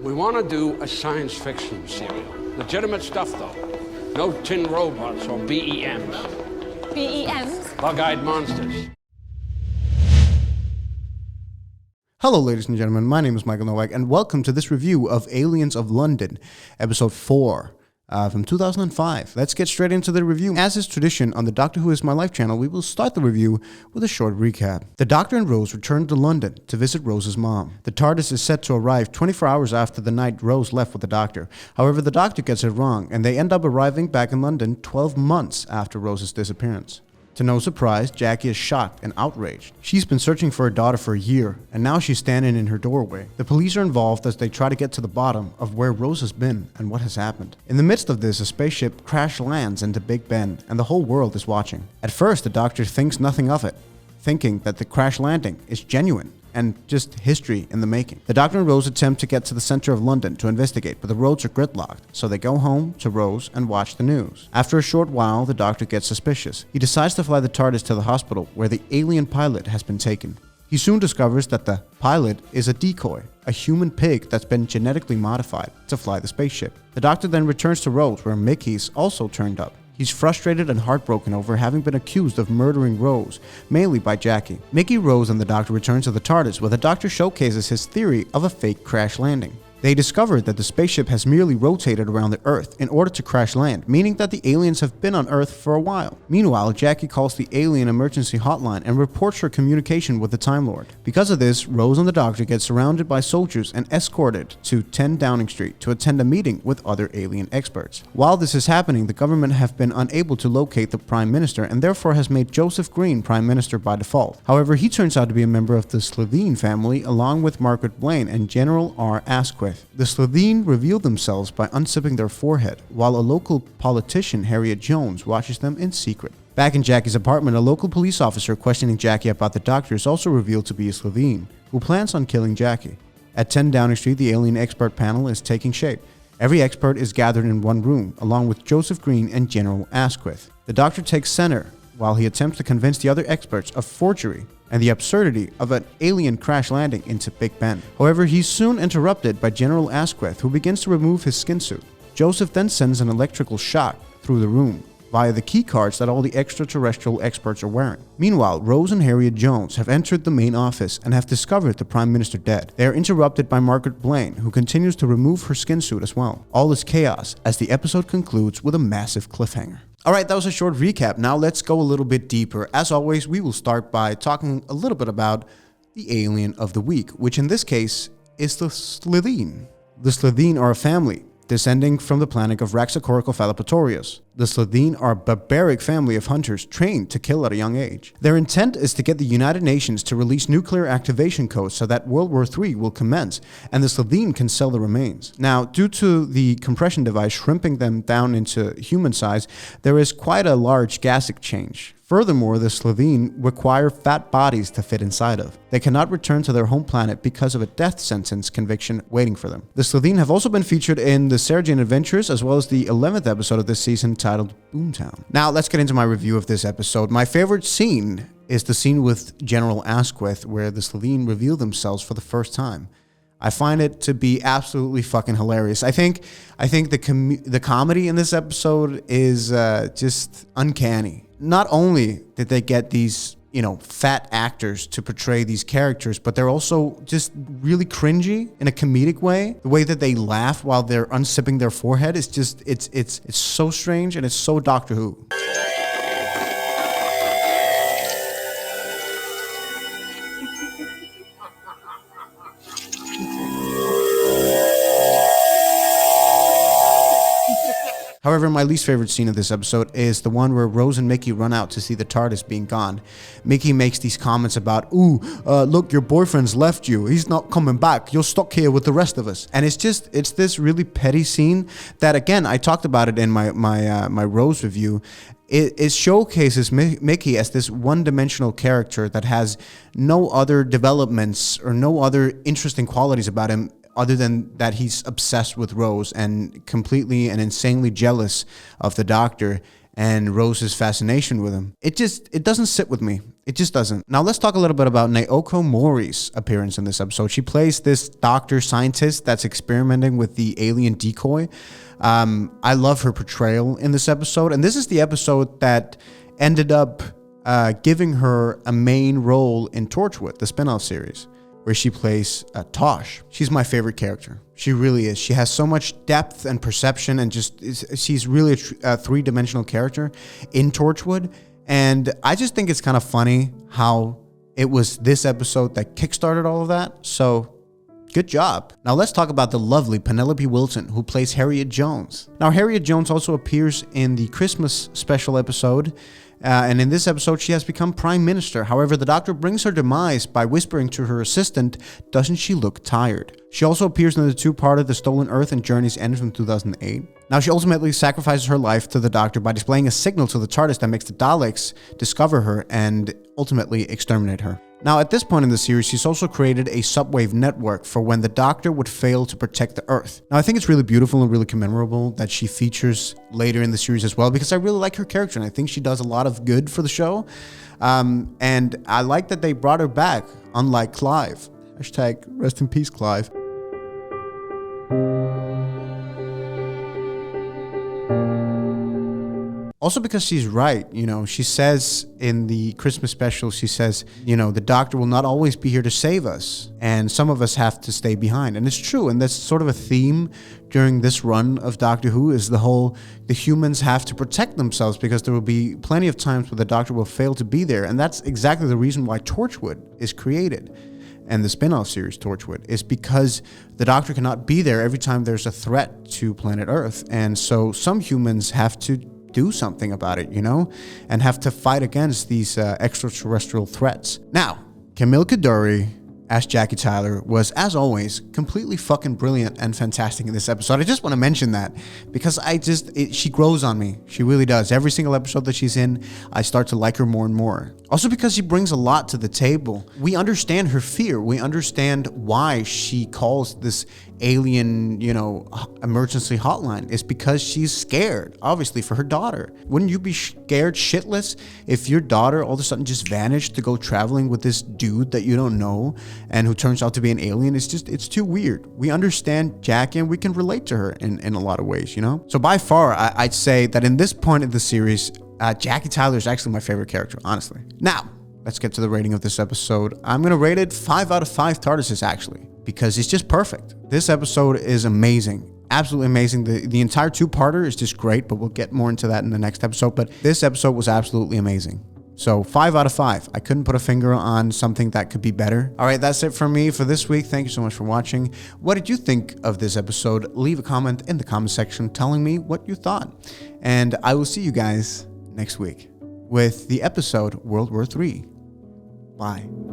We want to do a science fiction serial. Legitimate stuff, though. No tin robots or BEMs. BEMs? Bug-eyed monsters. Hello, ladies and gentlemen. My name is Michael Novak, and welcome to this review of Aliens of London, Episode 4. From 2005. Let's get straight into the review. As is tradition on the Doctor Who Is My Life channel, we will start the review with a short recap. The Doctor and Rose return to London to visit Rose's mom. The Tardis is set to arrive 24 hours after the night Rose left with the Doctor. However, the Doctor gets it wrong, and they end up arriving back in London 12 months after Rose's disappearance. To no surprise, Jackie is shocked and outraged. She's been searching for her daughter for a year, and now she's standing in her doorway. The police are involved as they try to get to the bottom of where Rose has been and what has happened. In the midst of this, a spaceship crash lands into Big Ben, and the whole world is watching. At first, the Doctor thinks nothing of it, thinking that the crash landing is genuine and just history in the making. The Doctor and Rose attempt to get to the center of London to investigate, but the roads are gridlocked, so they go home to Rose and watch the news. After a short while, the Doctor gets suspicious. He decides to fly the TARDIS to the hospital where the alien pilot has been taken. He soon discovers that the pilot is a decoy, a human pig that's been genetically modified to fly the spaceship. The Doctor then returns to Rose where Mickey's also turned up. He's frustrated and heartbroken over having been accused of murdering Rose, mainly by Jackie. Mickey, Rose, and the Doctor return to the TARDIS, where the Doctor showcases his theory of a fake crash landing. They discover that the spaceship has merely rotated around the Earth in order to crash land, meaning that the aliens have been on Earth for a while. Meanwhile, Jackie calls the alien emergency hotline and reports her communication with the Time Lord. Because of this, Rose and the Doctor get surrounded by soldiers and escorted to 10 Downing Street to attend a meeting with other alien experts. While this is happening, the government have been unable to locate the Prime Minister and therefore has made Joseph Green Prime Minister by default. However, he turns out to be a member of the Slitheen family along with Margaret Blaine and General R. Asquith. The Slitheen reveal themselves by unzipping their forehead, while a local politician, Harriet Jones, watches them in secret. Back in Jackie's apartment, a local police officer questioning Jackie about the Doctor is also revealed to be a Slitheen, who plans on killing Jackie. At 10 Downing Street, the alien expert panel is taking shape. Every expert is gathered in one room, along with Joseph Green and General Asquith. The Doctor takes center, while he attempts to convince the other experts of forgery and the absurdity of an alien crash landing into Big Ben. However, he's soon interrupted by General Asquith, who begins to remove his skin suit. Joseph then sends an electrical shock through the room via the key cards that all the extraterrestrial experts are wearing. Meanwhile, Rose and Harriet Jones have entered the main office and have discovered the Prime Minister dead. They are interrupted by Margaret Blaine, who continues to remove her skin suit as well. All is chaos as the episode concludes with a massive cliffhanger. Alright, that was a short recap. Now let's go a little bit deeper. As always, we will start by talking a little bit about the alien of the week, which in this case is the Slitheen. The Slitheen are a family descending from the planet of Raxacoricophalopatorius. The Slitheen are a barbaric family of hunters trained to kill at a young age. Their intent is to get the United Nations to release nuclear activation codes so that World War III will commence, and the Slitheen can sell the remains. Now, due to the compression device shrimping them down into human size, there is quite a large gas exchange. Furthermore, the Slitheen require fat bodies to fit inside of. They cannot return to their home planet because of a death sentence conviction waiting for them. The Slitheen have also been featured in the Sarah Adventures as well as the 11th episode of this season titled Boomtown. Now, let's get into my review of this episode. My favorite scene is the scene with General Asquith where the Slitheen reveal themselves for the first time. I find it to be absolutely fucking hilarious. I think the comedy in this episode is just uncanny. Not only did they get these, fat actors to portray these characters, but they're also just really cringy in a comedic way. The way that they laugh while they're unzipping their forehead is just, it's so strange and it's so Doctor Who. However, my least favorite scene of this episode is the one where Rose and Mickey run out to see the TARDIS being gone. Mickey makes these comments about, look, your boyfriend's left you. He's not coming back. You're stuck here with the rest of us. And it's this really petty scene that, again, I talked about it in my Rose review. It showcases Mickey as this one-dimensional character that has no other developments or no other interesting qualities about him other than that he's obsessed with Rose and completely and insanely jealous of the Doctor. and Rose's fascination with him. It doesn't sit with me. It just doesn't. Now let's talk a little bit about Naoko Mori's appearance in this episode. She plays this doctor scientist that's experimenting with the alien decoy. I love her portrayal in this episode, and this is the episode that ended up giving her a main role in Torchwood, the spin-off series, where she plays Tosh. She's my favorite character. She really is. She has so much depth and perception, and she's really a three-dimensional character in Torchwood. And I just think it's kind of funny how it was this episode that kickstarted all of that. So good job. Now let's talk about the lovely Penelope Wilton, who plays Harriet Jones. Now Harriet Jones also appears in the Christmas special episode. And in this episode, she has become Prime Minister. However, the Doctor brings her demise by whispering to her assistant, "Doesn't she look tired?" She also appears in the two-parter The Stolen Earth and Journey's End from 2008. Now, she ultimately sacrifices her life to the Doctor by displaying a signal to the Tardis that makes the Daleks discover her and ultimately exterminate her. Now, at this point in the series, she's also created a subwave network for when the Doctor would fail to protect the Earth. Now, I think it's really beautiful and really commemorable that she features later in the series as well, because I really like her character, and I think she does a lot of good for the show. And I like that they brought her back, unlike Clive. Hashtag rest in peace, Clive. Also because she's right, she says in the Christmas special, she says, the Doctor will not always be here to save us, and some of us have to stay behind. And it's true, and that's sort of a theme during this run of Doctor Who, is the humans have to protect themselves, because there will be plenty of times where the Doctor will fail to be there. And that's exactly the reason why Torchwood is created. And the spin-off series Torchwood is because the Doctor cannot be there every time there's a threat to planet Earth. And so some humans have to do something about it, and have to fight against these extraterrestrial threats. Now, Camille Kaduri as Jackie Tyler was, as always, completely fucking brilliant and fantastic in this episode. I just want to mention that because she grows on me. She really does. Every single episode that she's in, I start to like her more and more. Also because she brings a lot to the table. We understand her fear. We understand why she calls this alien, emergency hotline. It's because she's scared, obviously, for her daughter. Wouldn't you be scared shitless if your daughter all of a sudden just vanished to go traveling with this dude that you don't know and who turns out to be an alien? It's too weird. We understand Jackie and we can relate to her in a lot of ways, So by far, I'd say that in this point of the series, Jackie Tyler is actually my favorite character, honestly. Now, let's get to the rating of this episode. I'm going to rate it 5 out of 5 Tardises, actually, because it's just perfect. This episode is amazing. Absolutely amazing. The entire two-parter is just great, but we'll get more into that in the next episode. But this episode was absolutely amazing. So 5 out of 5. I couldn't put a finger on something that could be better. All right, that's it from me for this week. Thank you so much for watching. What did you think of this episode? Leave a comment in the comment section telling me what you thought. And I will see you guys next week with the episode World War III. Bye.